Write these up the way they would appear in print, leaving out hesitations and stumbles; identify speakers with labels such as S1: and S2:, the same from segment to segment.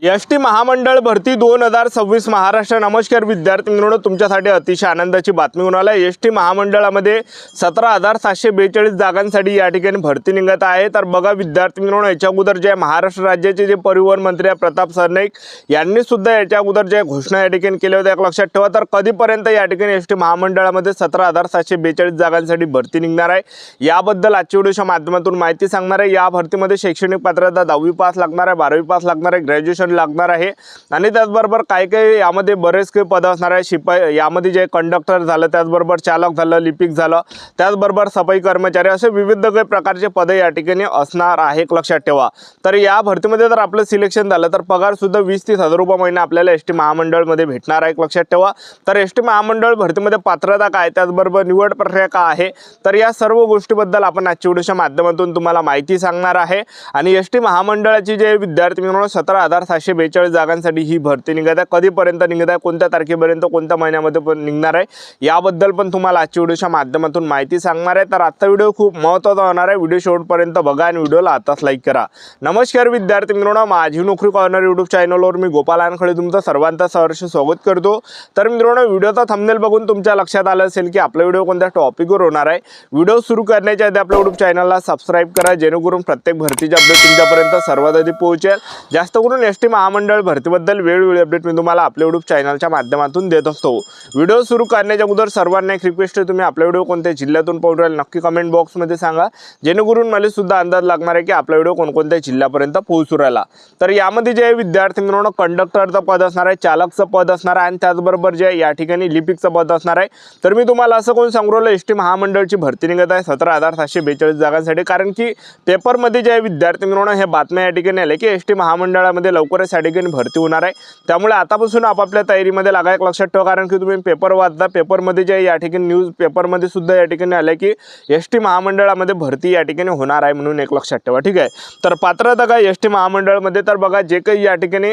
S1: ST महामंडळ भरती 2026 महाराष्ट्र। नमस्कार विद्यार्थी मित्रांनो, तुमच्यासाठी अतिशय आनंदाची बातमी घेऊन आला। एसटी महामंडळामध्ये 17,742 जागांसाठी या ठिकाणी भरती निघत आहे। तर बघा विद्यार्थी मित्रांनो, याच्या अगोदर जे महाराष्ट्र राज्याचे जे परिवहन मंत्री आहे प्रताप सरनाईक यांनी सुद्धा याच्या अगोदर जे घोषणा या ठिकाणी केल्या होत्या, एक लक्षात ठेवा। तर कधीपर्यंत या ठिकाणी एसटी महामंडळामध्ये 17,742 जागांसाठी भरती निघणार आहे याबद्दल आजच्या व्हिडिओच्या माध्यमातून माहिती सांगणार आहे। या भरतीमध्ये शैक्षणिक पात्रता 10वी पास लागणार आहे, 12वी पास लागणार आहे, ग्रॅज्युएशन लागणार आहे आणि त्याचबरोबर काही यामध्ये बरेच काही पद असणार आहे। शिपाई यामध्ये जे कंडक्टर झालं, त्याचबरोबर चालक झालं, लिपिक झालं, त्याचबरोबर सफाई कर्मचारी, असे विविध काही प्रकारचे पदे या ठिकाणी असणार आहे, लक्षात ठेवा। तर या भरतीमध्ये जर आपलं सिलेक्शन झालं तर पगार सुद्धा 20-30 हजार रुपये महिना आपल्याला एसटी महामंडळमध्ये भेटणार आहे, लक्षात ठेवा। तर एसटी महामंडळ भरतीमध्ये पात्रता काय, त्याचबरोबर निवड प्रक्रिया काय आहे, तर या सर्व गोष्टीबद्दल आपण आजच्या व्हिडिओच्या माध्यमातून तुम्हाला माहिती सांगणार आहे। आणि एसटी महामंडळाची जे विद्यार्थी मित्रांनो 17,742 जागांसाठी ही भरती निघत आहे। कधीपर्यंत निघत आहे, कोणत्या तारखेपर्यंत, कोणत्या महिन्यामध्ये पण निघणार आहे, याबद्दल पण तुम्हाला आजच्या व्हिडिओच्या माध्यमातून माहिती सांगणार आहे। तर आजचा व्हिडिओ खूप महत्त्वाचा होणार आहे, व्हिडिओ शेवटपर्यंत बघा आणि व्हिडिओला आताच लाईक करा। नमस्कार विद्यार्थी मित्रांनो, माझी नोकरी कॉर्नर यूट्यूब चॅनलवर मी गोपाल आनखळे तुमचं सर्वांचं सहर्ष स्वागत करतो। तर मित्रांनो, व्हिडिओचा थंबनेल बघून तुमच्या लक्षात आलं असेल की आपला व्हिडिओ कोणत्या टॉपिकवर होणार आहे। व्हिडिओ सुरू करण्याच्या आधी आपल्या यूट्यूब चॅनलला सबस्क्राइब करा, जेणेकरून प्रत्येक भरतीचे अपडेट तुमच्यापर्यंत सर्वात आधी पोहोचेल। जास्त करून एसटी महामंडळ भरतीबद्दल वेळोवेळी अपडेट मी तुम्हाला आपल्या यूट्यूब चॅनलच्या माध्यमातून देत असतो। व्हिडिओ सुरू करण्याच्या अगोदर सर्वांना एक रिक्वेस्ट आहे, तुम्ही आपला व्हिडिओ कोणत्या जिल्ह्यातून पाहून राहिले नक्की कमेंट बॉक्समध्ये सांगा, जेणेकरून मला सुद्धा अंदाज लागणार आहे की आपला व्हिडिओ कोणकोणत्या जिल्ह्यापर्यंत पोहोचू राहिला। तर यामध्ये जे विद्यार्थी मित्रांनो कंडक्टरचं पद असणार आहे, चालकचं पद असणार आहे आणि त्याचबरोबर जे या ठिकाणी लिपिकचं पद असणार आहे। तर मी तुम्हाला असं कोण सांगू राहिलो, एसटी महामंडळची भरती निघत आहे 17,742 जागांसाठी, कारण की पेपरमध्ये जे विद्यार्थी मित्रांनो हे बातम्या या ठिकाणी आले की एसटी महामंडळामध्ये लवकरच या ठिकाणी भरती होणार आहे। त्यामुळे आतापासून आपापल्या तयारीमध्ये लागा, एक लक्षात ठेवा। कारण की तुम्ही पेपर वाचता, पेपरमध्ये जे या ठिकाणी न्यूज पेपरमध्ये सुद्धा या ठिकाणी आले की एसटी महामंडळामध्ये भरती या ठिकाणी होणार आहे, म्हणून एक लक्षात ठेवा, ठीक आहे। तर पात्रता काय एसटी महामंडळमध्ये, तर बघा जे काही या ठिकाणी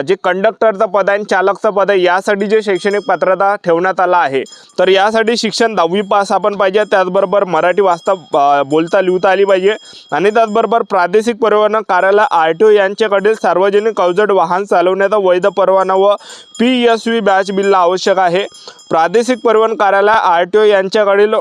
S1: जे कंडक्टरचं पद आहे, चालकचं पद आहे, यासाठी जे शैक्षणिक पात्रता ठेवण्यात आला आहे, तर यासाठी शिक्षण 10वी पास आपण पाहिजे, त्याचबरोबर मराठी वाचता बोलता लिहिता आली पाहिजे आणि त्याचबरोबर प्रादेशिक परिवहन कार्यालय RTO यांच्याकडील सार्वजनिक अवजड वाहन चालवण्याचा वैध परवाना व PSV बॅच बिल आवश्यक आहे। प्रादेशिक परिवहन कार्यालय RTO यांच्याकडील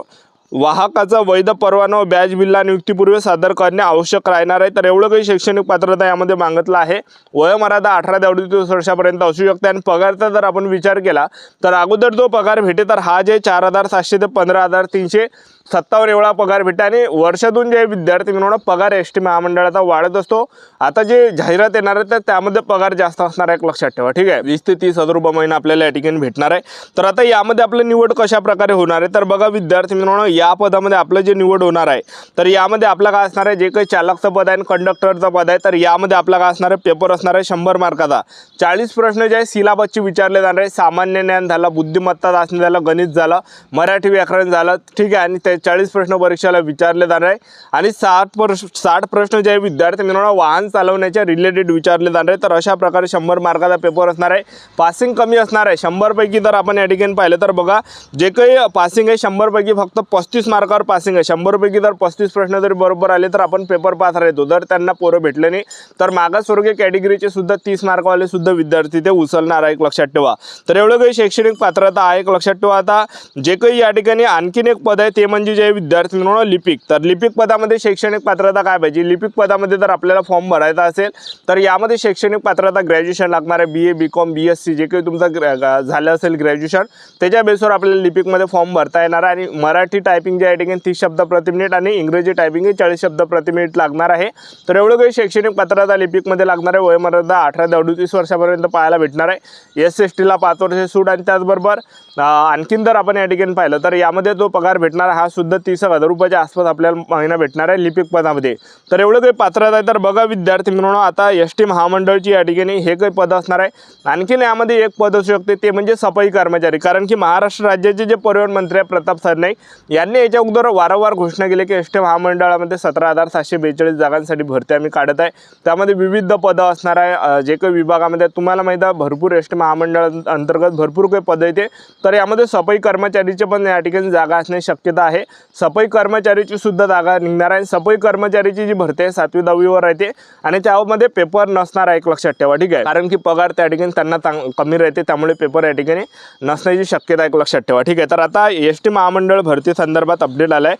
S1: वाहकाचा वैध परवाना व बॅच बिल्ला नियुक्तीपूर्वी सादर करणे आवश्यक राहणार आहे। तर एवढं काही शैक्षणिक पात्रता यामध्ये मागितलं आहे। वयोमर्यादा 18 ते 38 वर्षापर्यंत असू शकते आणि पगारचा जर आपण विचार केला तर अगोदर जो पगार भेटे तर हा जे 4,700 ते 15,357 एवढा पगार भेटे आणि वर्षातून जे विद्यार्थी मित्रांनो पगार एसटी महामंडळाचा वाढत असतो। आता जे जाहिरात येणार आहे तर त्यामध्ये पगार जास्त असणार आहे, लक्षात ठेवा, ठीक आहे। 20 ते 30 हजार रुपये महिना आपल्याला या ठिकाणी भेटणार आहे। तर आता यामध्ये आपली निवड कशा प्रकारे होणार आहे, तर बघा विद्यार्थी मित्रांनो या पदामध्ये आपलं जे निवड होणार आहे तर यामध्ये आपलं काय असणार आहे, जे काही चालकचं पद आहे, कंडक्टरचं पद आहे, तर यामध्ये आपलं काय असणार आहे, पेपर असणार आहे 100 मार्काचा। 40 प्रश्न जे आहे सिलेबसचे विचारले जाणार आहे। सामान्य ज्ञान झालं, बुद्धिमत्ता चाचणी झालं, गणित झालं, मराठी व्याकरण झालं, ठीक आहे। आणि ते 40 प्रश्न परीक्षेला विचारले जाणार आहे आणि 60 प्रश्न जे आहे विद्यार्थी मित्रांनो वाहन चालवण्याच्या रिलेटेड विचारले जाणार आहे। तर अशा प्रकारे 100 मार्काचा पेपर असणार आहे। पासिंग कमी असणार आहे 100 पैकी, जर आपण या ठिकाणी पाहिलं तर बघा जे काही पासिंग आहे 100 पैकी फक्त 35 मार्कावर पासिंग आहे। 100 पैकी जर 35 प्रश्न जरी बरोबर आले तर आपण पेपर पास राहतो। जर त्यांना पोरं भेटले नाही तर मागासवर्गीय कॅटेगरीचे सुद्धा 30 मार्कवाले सुद्धा विद्यार्थी ते उचलणार आहे, लक्षात ठेवा। तर एवढं काही शैक्षणिक पात्रता आहे, लक्षात ठेवा। आता जे काही या ठिकाणी आणखीन एक पद आहे ते म्हणजे जे विद्यार्थी मित्रांनो लिपिक। तर लिपिक पदामध्ये शैक्षणिक पात्रता काय पाहिजे, लिपिक पदामध्ये जर आपल्याला फॉर्म भरायचा असेल तर यामध्ये शैक्षणिक पात्रता ग्रॅज्युएशन लागणार आहे। BA BCom BSc जे काही तुमचं झालं असेल ग्रॅज्युएशन त्याच्या बेसवर आपल्याला लिपिकमध्ये फॉर्म भरता येणार आहे। आणि मराठी टायपिंग जे या ठिकाणी 30 शब्द प्रति मिनिट आणि इंग्रजी टायपिंग 40 शब्द प्रति मिनिट लागणार आहे। तर एवढं काही शैक्षणिक पात्रता लिपिकमध्ये लागणार आहे। वयोमर्यादा 18 ते 38 वर्षापर्यंत पाहायला भेटणार आहे। SC/ST ला 5 वर्ष सूट आणि त्याचबरोबर आणखीन जर आपण या ठिकाणी पाहिलं तर यामध्ये जो पगार भेटणार हा सुद्धा 30,000 रुपयाच्या आसपास आपल्याला महिना भेटणार आहे लिपिक पदामध्ये। तर एवढं काही पात्रता आहे। तर बघा विद्यार्थी मित्रांनो आता एसटी महामंडळची या ठिकाणी हे काही पद असणार आहे। आणखीन यामध्ये एक पद असू शकते ते म्हणजे सफाई कर्मचारी, कारण की महाराष्ट्र राज्याचे जे परिवहन मंत्री आहे प्रताप सरनाईक यांनी याच्या अगोदर वारंवार घोषणा केली की एसटी महामंडळामध्ये 17,742 जागांसाठी भरती आम्ही काढत आहे। त्यामध्ये विविध पदं असणार आहे। जे काही विभागामध्ये तुम्हाला माहिती आहे भरपूर एसटी महामंडळ अंतर्गत भरपूर काही पदं येते, तर यामध्ये सफाई कर्मचारीचे पण या ठिकाणी जागा असण्याची शक्यता आहे। सफाई कर्मचारीची सुद्धा जागा निघणार आहे। सफाई कर्मचारीची जी भरती आहे 7वी 10वी वर राहते आणि त्यामध्ये पेपर नसणार आहे, एक लक्षात ठेवा, ठीक आहे। कारण की पगार त्या ठिकाणी त्यांना कमी राहते, त्यामुळे पेपर या ठिकाणी नसण्याची शक्यता एक लक्षात ठेवा, ठीक आहे। तर आता एसटी महामंडळ भरती संदर्भात अपडेट आलाय।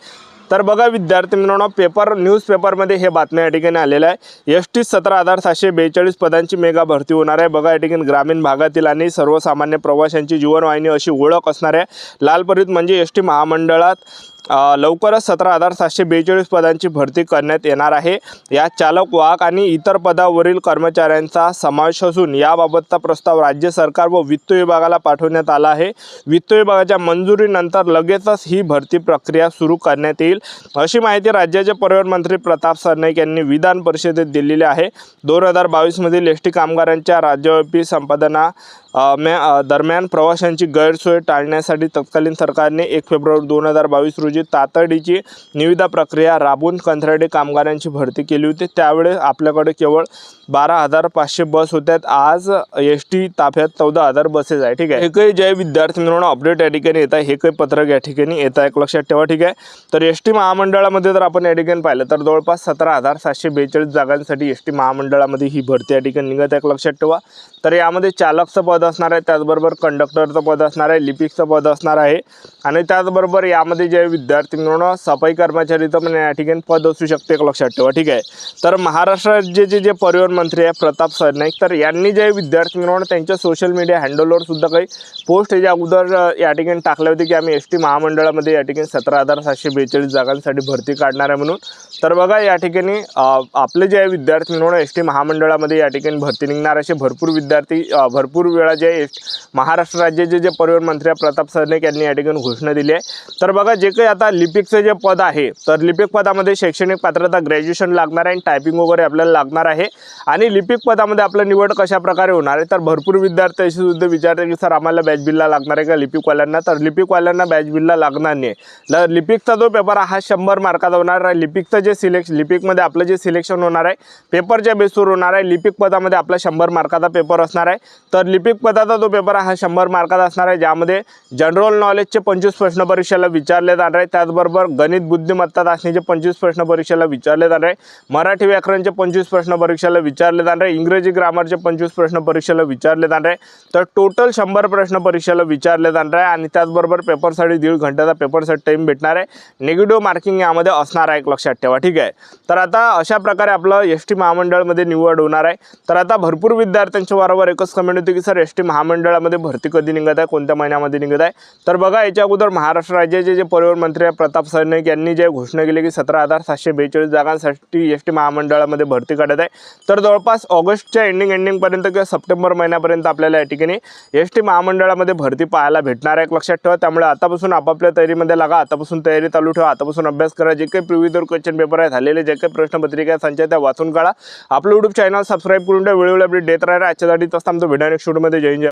S1: तर बघा विद्यार्थी मित्रांनो, पेपर न्यूजपेपरमध्ये हे बातम्या या ठिकाणी आलेल्या आहे। एसटी 17,742 पदांची मेगा भरती होणार आहे। बघा या ठिकाणी ग्रामीण भागातील आणि सर्वसामान्य प्रवाशांची जीवनवाहिनी अशी ओळख असणाऱ्या लालपरीत म्हणजे एसटी महामंडळात लवकरच 17,742 पदांची भरती करण्यात येणार आहे। या चालक वाहक आणि इतर पदावरील कर्मचाऱ्यांचा समावेश असून याबाबतचा प्रस्ताव राज्य सरकार व वित्त विभागाला पाठवण्यात आला आहे। वित्त विभागाच्या मंजुरीनंतर लगेचच ही भरती प्रक्रिया सुरू करण्यात येईल, अशी माहिती राज्याचे परिवहन मंत्री प्रताप सरनाईक यांनी विधान परिषदेत दिलेली आहे। 2022 मधील एसटी कामगारांच्या राज्यव्यापी संपादना दरम्यान प्रवाशांची गैरसोय टाळण्यासाठी तत्कालीन सरकारने 1 फेब्रुवारी 2022 रोजी तातडीची निविदा प्रक्रिया राबवून कंत्राटी कामगारांची भरती केली होती। त्यावेळेस आपल्याकडे केवळ 12,500 बस होत्या। आज एसटी ताफ्यात 14,000 बसेस आहे, ठीक आहे। हे काही जे विद्यार्थी मित्रांनो अपडेट या ठिकाणी येत आहे, हे काही पत्रक या ठिकाणी येत आहे, एक लक्षात ठेवा, ठीक आहे। तर एसटी महामंडळामध्ये जर आपण या ठिकाणी पाहिलं तर जवळपास 17,742 जागांसाठी एसटी महामंडळामध्ये ही भरती या ठिकाणी निघत आहे, एक लक्षात ठेवा। तर यामध्ये चालकचं पद असणार आहे, त्याचबरोबर कंडक्टरचं पद असणार आहे, लिपिकचं पद असणार आहे आणि त्याचबरोबर यामध्ये जे विद्यार्थी मित्रांनो सफाई कर्मचारीचं पण या ठिकाणी पद असू शकते, एक लक्षात ठेवा, ठीक आहे। तर महाराष्ट्र राज्याचे जे परिवहन मंत्री आहे प्रताप सरनाईक, तर यांनी जे विद्यार्थी मित्रांनो त्यांच्या सोशल मीडिया हँडलवर सुद्धा काही पोस्ट याच्या अगोदर या ठिकाणी टाकले होते की आम्ही एसटी महामंडळामध्ये या ठिकाणी 17,742 जागांसाठी भरती काढणार आहे म्हणून। तर बघा या ठिकाणी आपले जे विद्यार्थी मित्रांनो एसटी महामंडळामध्ये या ठिकाणी भरती निघणार असे भरपूर विद्यार्थी भरपूर वेळा जे महाराष्ट्र राज्याचे जे परिवहन मंत्री प्रताप सरनाईक यांनी या ठिकाणी घोषणा दिली आहे। तर बघा जे काही आता लिपिकचं जे पद आहे, तर लिपिक पदामध्ये शैक्षणिक पात्रता ग्रॅज्युएशन लागणार आहे आणि टायपिंग वगैरे आपल्याला लागणार आहे। आणि लिपिक पदामध्ये आपलं निवड कशा प्रकारे होणार आहे, तर भरपूर विद्यार्थी असे सुद्धा विचारतात की सर आम्हाला बॅच बिलला लागणार आहे का लिपिकवाल्यांना, तर लिपिकवाल्यांना बॅच बिलला लागणार नाही। लिपिकचा जो पेपर हा 100 मार्काचा होणार आहे। लिपिकचं जे लिपिकमध्ये आपलं जे सिलेक्शन होणार आहे पेपरच्या बेसवर होणार आहे। लिपिक पदामध्ये आपला 100 मार्काचा पेपर असणार आहे। तर लिपिक पदाचा जो पेपर हा 100 मार्काचा असणार आहे, ज्यामध्ये जनरल नॉलेजचे 25 प्रश्न परीक्षेला विचारले जाणार आहे, त्याचबरोबर गणित बुद्धिमत्ता चाचणीचे 25 प्रश्न परीक्षेला विचारले जाणार आहे, मराठी व्याकरणचे 25 प्रश्न परीक्षेला विचारले जाणार आहे, इंग्रजी ग्रामरचे 25 प्रश्न परीक्षेला विचारले जाणार आहे। तर टोटल 100 प्रश्न परीक्षेला विचारले जाणार आहे आणि त्याचबरोबर पेपरसाठी 1.5 घंट्याचा पेपरसाठी टाइम भेटणार आहे। निगेटिव्ह मार्किंग यामध्ये असणार आहे, एक लक्षात ठेवा, ठीक आहे। तर आता अशा प्रकारे आपलं एसटी महामंडळामध्ये निवड होणार आहे। तर आता भरपूर विद्यार्थ्यांच्या वारंवार एकच कमेंट होती की सर एसटी महामंडळामध्ये भरती कधी निघत आहे, कोणत्या महिन्यामध्ये निघत आहे। तर बघा याच्या अगोदर महाराष्ट्र राज्याचे जे परिवहन मंत्री प्रताप सरनाईक यांनी जे घोषणा केली की 17,742 जागांसाठी एसटी महामंडळामध्ये भरती काढत आहे। तर जवळपास ऑगस्टच्या एंडिंग पर्यंत किंवा सप्टेंबर महिन्यापर्यंत आपल्याला या ठिकाणी एसटी महामंडळामध्ये भरती पाहायला भेटणार आहे, एक लक्षात ठेवा। त्यामुळे आतापासून आपापल्या तयारीमध्ये लागा, आतापासून तयारी चालू ठेवा, आतापासून अभ्यास करा। जे काही प्रिव्ह्यू क्वेश्चन पेपर आहे झालेले, जे काही प्रश्नपत्रिका संच त्या वाचून काढा। आपलं यूट्यूब चॅनल सबस्क्राईब करून द्या, वेळोवेळी अपडेट देत राहा। आजच्यासाठी तसं आमचं व्हिडिओ नेक्स्ट व्हिडिओमध्ये जय हिंद।